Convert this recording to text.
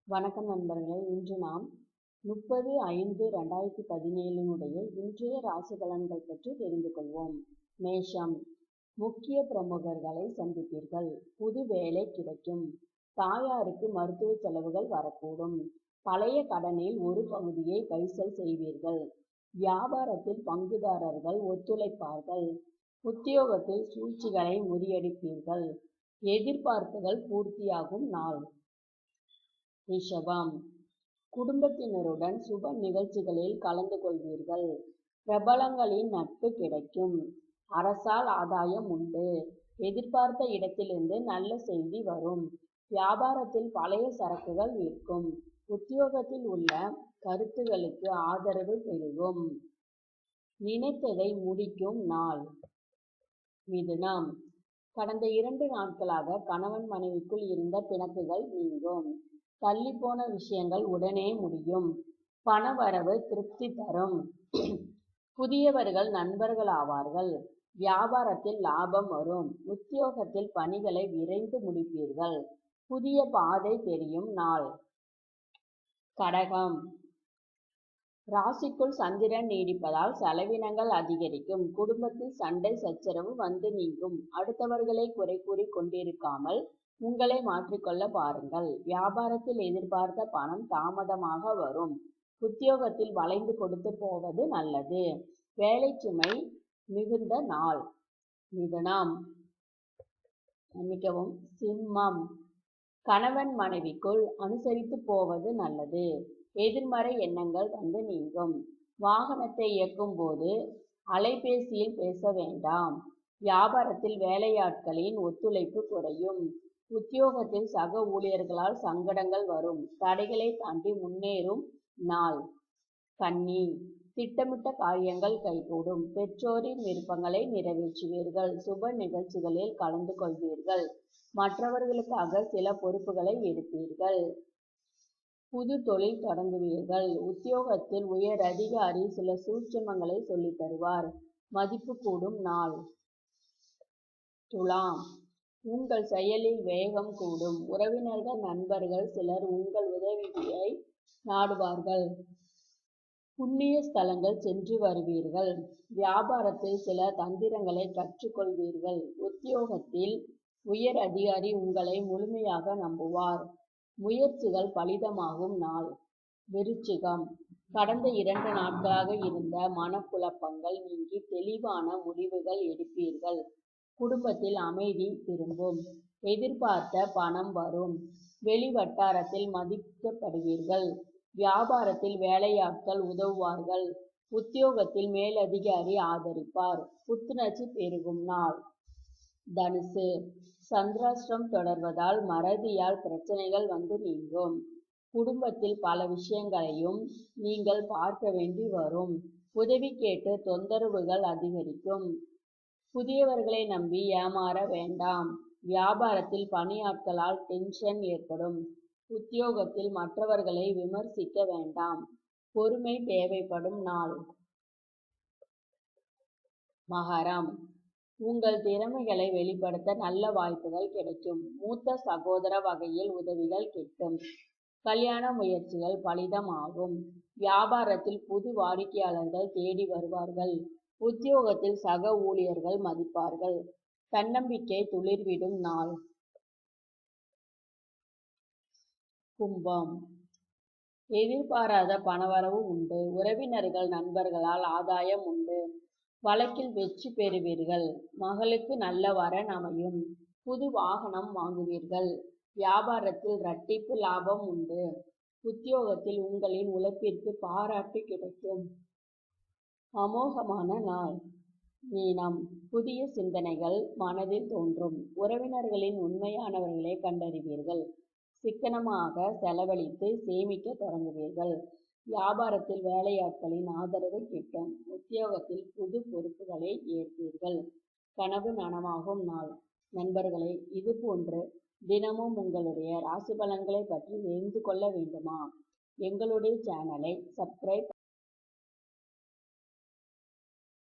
வணக்கம் நண்பர்களே. இன்று நாம் 30/5/2017 இன்றைய ராசி பலன்கள் பற்றி தெரிந்து கொள்வோம். மேஷம். முக்கிய பிரமுகர்களை சந்திப்பீர்கள். புது வேலை கிடைக்கும். தாயாருக்கு மருத்துவ செலவுகள் வரக்கூடும். பழைய கடனில் ஒரு பகுதியை பைசல் செய்வீர்கள். வியாபாரத்தில் பங்குதாரர்கள் ஒத்துழைப்பார்கள். உத்தியோகத்தில் சூழ்ச்சிகளை முறியடிப்பீர்கள். எதிர்பார்ப்புகள் பூர்த்தியாகும் நாள். ரிஷபம். குடும்பத்தினருடன் சுப நிகழ்ச்சிகளில் கலந்து கொள்வீர்கள். பிரபலங்களின் நட்பு கிடைக்கும். அரசால் ஆதாயம் உண்டு. எதிர்பார்த்த இடத்திலிருந்து நல்ல செய்தி வரும். வியாபாரத்தில் பழைய சரக்குகள் விற்கும். உத்தியோகத்தில் உள்ள கருத்துகளுக்கு ஆதரவு பெருகும். நினைத்ததை முடிக்கும் நாள். மிதுனம். கடந்த 2 நாட்களாக கணவன் மனைவிக்குள் இருந்த பிணக்குகள் நீங்கும். தள்ளிப்போன விஷயங்கள் உடனே முடியும். பணவரவு திருப்தி தரும். புதியவர்கள் நண்பர்களாவார்கள். வியாபாரத்தில் லாபம் வரும். உத்தியோகத்தில் பணிகளை விரைந்து முடிப்பீர்கள். புதிய பாதை தெரியும் நாள். கடகம். ராசிக்குள் சந்திரன் நீடிப்பதால் செலவினங்கள் அதிகரிக்கும். குடும்பத்தில் சண்டை சச்சரவு வந்து நீங்கும். அடுத்தவர்களை குறை கூறி கொண்டிருக்காமல் உங்களை மாற்றிக்கொள்ள பாருங்கள். வியாபாரத்தில் எதிர்பார்த்த பணம் தாமதமாக வரும். உத்தியோகத்தில் வளைந்து கொடுத்து போவது நல்லது. வேலை சுமை மிகுந்த நாள். மிதுனம். சிம்மம். கணவன் மனைவிக்குள் அனுசரித்து போவது நல்லது. எதிர்மறை எண்ணங்கள் வந்து நீங்கும். வாகனத்தை இயக்கும் போது அலைபேசியில் பேச வேண்டாம். வியாபாரத்தில் வேலையாட்களின் ஒத்துழைப்பு குறையும். உத்தியோகத்தில் சக ஊழியர்களால் சங்கடங்கள் வரும். தடைகளை தாண்டி முன்னேறும் நாள். கன்னி. திட்டமிட்ட காரியங்கள் கைகூடும். பெற்றோரின் விருப்பங்களை நிறைவேற்றுவீர்கள். சுப நிகழ்ச்சிகளில் கலந்து கொள்வீர்கள். மற்றவர்களுக்காக சில பொறுப்புகளை எடுப்பீர்கள். புது தொழில் தொடங்குவீர்கள். உத்தியோகத்தில் உயர் அதிகாரி சில சூட்சுமங்களை சொல்லித் தருவார். மதிப்பு கூடும் நாள். துலாம். உங்கள் செயலில் வேகம் கூடும். உறவினர்கள் நண்பர்கள் சிலர் உங்கள் உதவியை நாடுவார்கள். புண்ணிய ஸ்தலங்கள் சென்று வருவீர்கள். வியாபாரத்தில் சில தந்திரங்களை கற்றுக்கொள்வீர்கள். உத்தியோகத்தில் உயர் அதிகாரி உங்களை முழுமையாக நம்புவார். முயற்சிகள் பலிதமாகும் நாள். விருச்சிகம். கடந்த 2 நாட்களாக இருந்த மனக்குழப்பங்கள் நீங்கி தெளிவான முடிவுகள் எடுப்பீர்கள். குடும்பத்தில் அமைதி திரும்பும். எதிர்பார்த்த பணம் வரும். வெளி வட்டாரத்தில் மதிக்கப்படுவீர்கள். வியாபாரத்தில் வேலையாட்கள் உதவுவார்கள். உத்தியோகத்தில் மேலதிகாரி ஆதரிப்பார். புத்துணர்ச்சி பெருகும் நாள். தனுசு. சந்திராஷ்டிரம் தொடர்வதால் மறதியால் பிரச்சனைகள் வந்து நீங்கும். குடும்பத்தில் பல விஷயங்களையும் நீங்கள் பார்க்க வேண்டி வரும். உதவி கேட்டு தொந்தரவுகள் அதிகரிக்கும். புதியவர்களை நம்பி ஏமாற வேண்டாம். வியாபாரத்தில் பணியாட்களால் டென்ஷன் ஏற்படும். உத்தியோகத்தில் மற்றவர்களை விமர்சிக்க வேண்டாம். பொறுமை தேவைப்படும் நாள். மகரம். உங்கள் திறமைகளை வெளிப்படுத்த நல்ல வாய்ப்புகள் கிடைக்கும். மூத்த சகோதர வகையில் உதவிகள் கிட்டும். கல்யாண முயற்சிகள் பலிதமாகும். வியாபாரத்தில் புது வாடிக்கையாளர்கள் தேடி வருவார்கள். உத்தியோகத்தில் சக ஊழியர்கள் மதிப்பார்கள். தன்னம்பிக்கை துளிர்விடும் நாள். கும்பம். எதிர்பாராத பணவரவு உண்டு. உறவினர்கள் நண்பர்களால் ஆதாயம் உண்டு. வழக்கில் வெற்றி பெறுவீர்கள். மகளுக்கு நல்ல வரன் அமையும். புது வாகனம் வாங்குவீர்கள். வியாபாரத்தில் இரட்டிப்பு லாபம் உண்டு. உத்தியோகத்தில் உங்களின் உழைப்பிற்கு பாராட்டு கிடைக்கும். அமோகமான நாள். மீனம். புதிய சிந்தனைகள் மனதில் தோன்றும். உறவினர்களின் உண்மையானவர்களை கண்டறிவீர்கள். சிக்கனமாக செலவழித்து சேமிக்க தொடங்குவீர்கள். வியாபாரத்தில் வேலையாட்களின் ஆதரவு கிட்டும். உத்தியோகத்தில் புது பொறுப்புகளை ஏற்பீர்கள். கனவு நனவாகும் நாள். நண்பர்களே, இதுபோன்று தினமும் உங்களுடைய ராசி பலன்களை பற்றி தெரிந்து கொள்ள வேண்டுமா? எங்களுடைய சேனலை சப்ஸ்கிரைப்